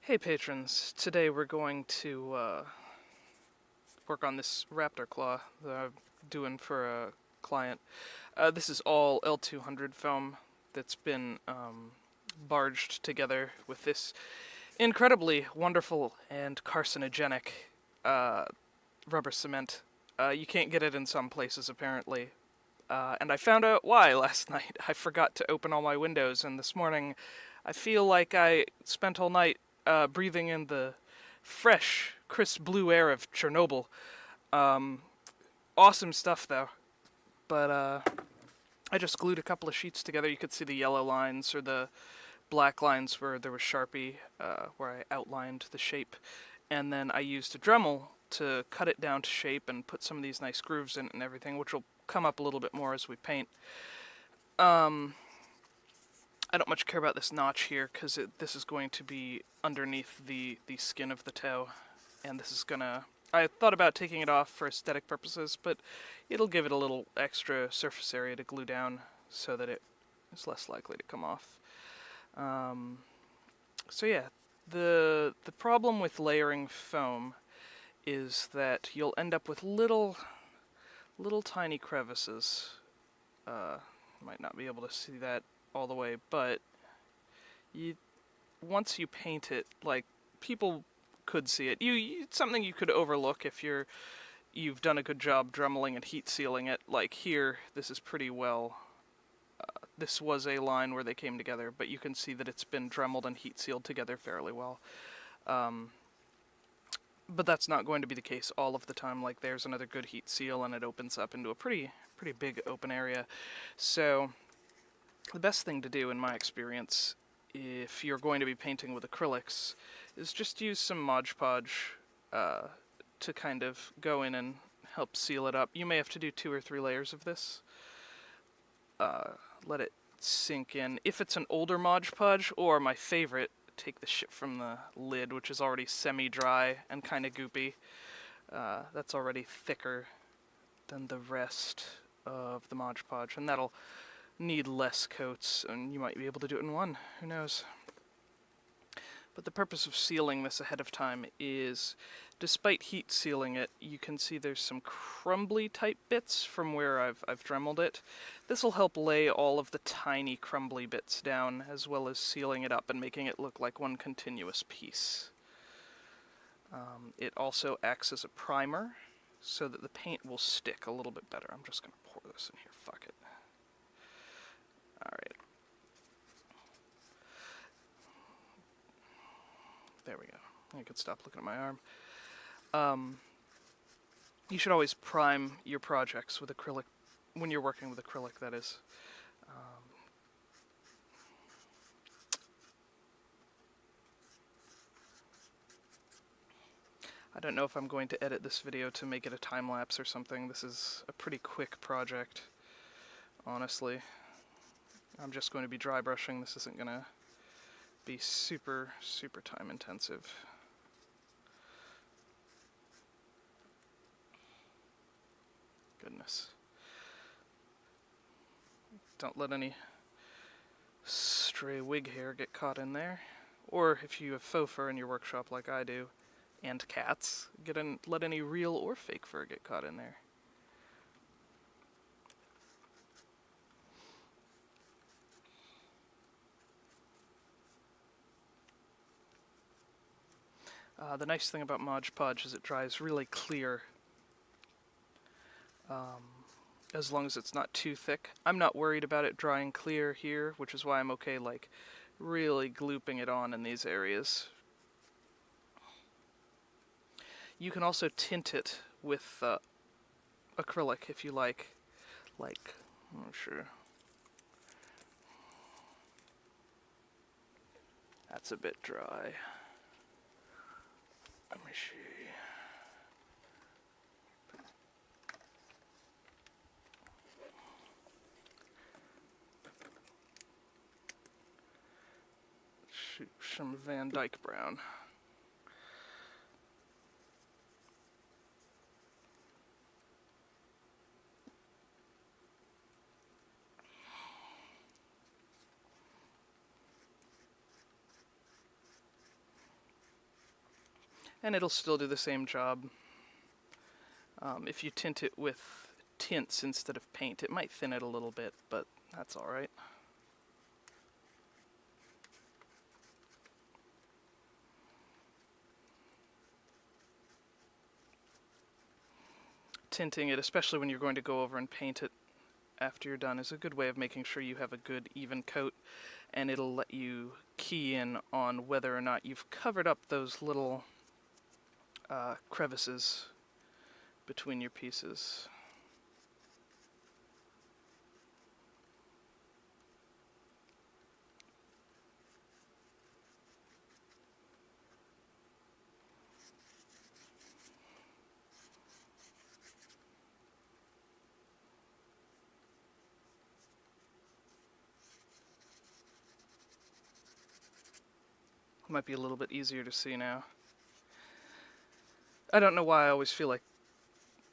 Hey patrons, today we're going to work on this raptor claw that I'm doing for a client. This is all L200 foam that's been barged together with this incredibly wonderful and carcinogenic rubber cement. You can't get it in some places apparently. And I found out why last night. I forgot to open all my windows, and this morning I feel like I spent all night breathing in the fresh, crisp blue air of Chernobyl. Awesome stuff, though. But I just glued a couple of sheets together. You could see the yellow lines or the black lines where there was Sharpie, where I outlined the shape. And then I used a Dremel to cut it down to shape and put some of these nice grooves in it and everything, which will come up a little bit more as we paint. I don't much care about this notch here because this is going to be underneath the skin of the toe, and this is gonna... I thought about taking it off for aesthetic purposes, but it'll give it a little extra surface area to glue down so that it is less likely to come off. So yeah, the problem with layering foam is that you'll end up with little tiny crevices. Might not be able to see that all the way, but once you paint it, like, people could see it. It's something you could overlook if you've done a good job dremeling and heat sealing it. Like here, this is pretty well. This was a line where they came together, but you can see that it's been dremeled and heat sealed together fairly well. But that's not going to be the case all of the time. Like, there's another good heat seal, and it opens up into a pretty big open area. So the best thing to do, in my experience, if you're going to be painting with acrylics, is just use some Mod Podge to kind of go in and help seal it up. You may have to do 2 or 3 layers of this. Let it sink in. If it's an older Mod Podge, or my favorite, take the shit from the lid, which is already semi-dry and kind of goopy. That's already thicker than the rest of the Mod Podge, and that'll need less coats, and you might be able to do it in one. Who knows? But the purpose of sealing this ahead of time is, despite heat sealing it, you can see there's some crumbly type bits from where I've dremeled it. This will help lay all of the tiny crumbly bits down, as well as sealing it up and making it look like one continuous piece. It also acts as a primer, so that the paint will stick a little bit better. I'm just going to pour this in here, fuck it. Alright. There we go. I can stop looking at my arm. You should always prime your projects with acrylic, when you're working with acrylic, that is. I don't know if I'm going to edit this video to make it a time-lapse or something. This is a pretty quick project, honestly. I'm just going to be dry brushing. This isn't going to be super time intensive. Goodness. Don't let any stray wig hair get caught in there. Or if you have faux fur in your workshop like I do, and cats, let any real or fake fur get caught in there. The nice thing about Mod Podge is it dries really clear, as long as it's not too thick. I'm not worried about it drying clear here, which is why I'm okay, like, really glooping it on in these areas. You can also tint it with acrylic if you like. I'm not sure. That's a bit dry. Let me see. Shoot some Van Dyke brown. and it'll still do the same job. If you tint it with tints instead of paint, it might thin it a little bit, but that's alright. Tinting it, especially when you're going to go over and paint it after you're done, is a good way of making sure you have a good even coat, and it'll let you key in on whether or not you've covered up those little crevices between your pieces. Might be a little bit easier to see now. I don't know why I always feel like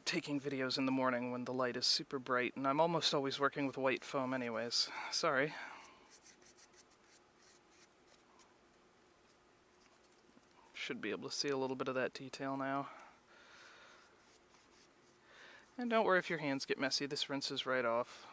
taking videos in the morning when the light is super bright, and I'm almost always working with white foam anyways. Sorry. Should be able to see a little bit of that detail now. And don't worry if your hands get messy, this rinses right off.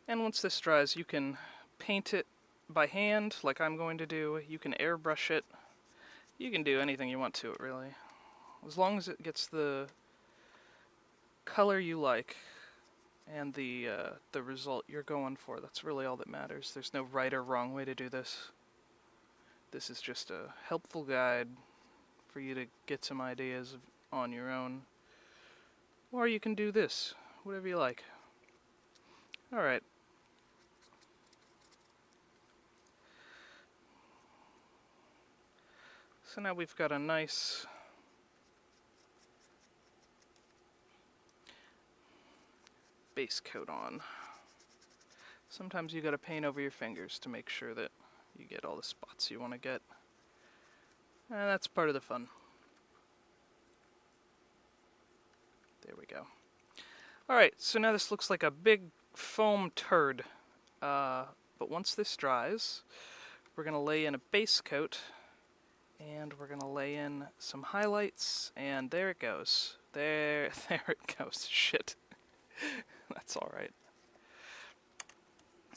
And once this dries, you can paint it by hand, like I'm going to do. You can airbrush it. You can do anything you want to it, really. As long as it gets the color you like and the result you're going for, that's really all that matters. There's no right or wrong way to do this. This is just a helpful guide for you to get some ideas on your own. Or you can do this, whatever you like. Alright. So now we've got a nice base coat on. Sometimes you gotta paint over your fingers to make sure that you get all the spots you want to get. And that's part of the fun. There we go. Alright, so now this looks like a big foam turd. But once this dries, we're gonna lay in a base coat, and we're gonna lay in some highlights, and there it goes. There it goes. Shit. That's alright.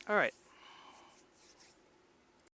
Alright,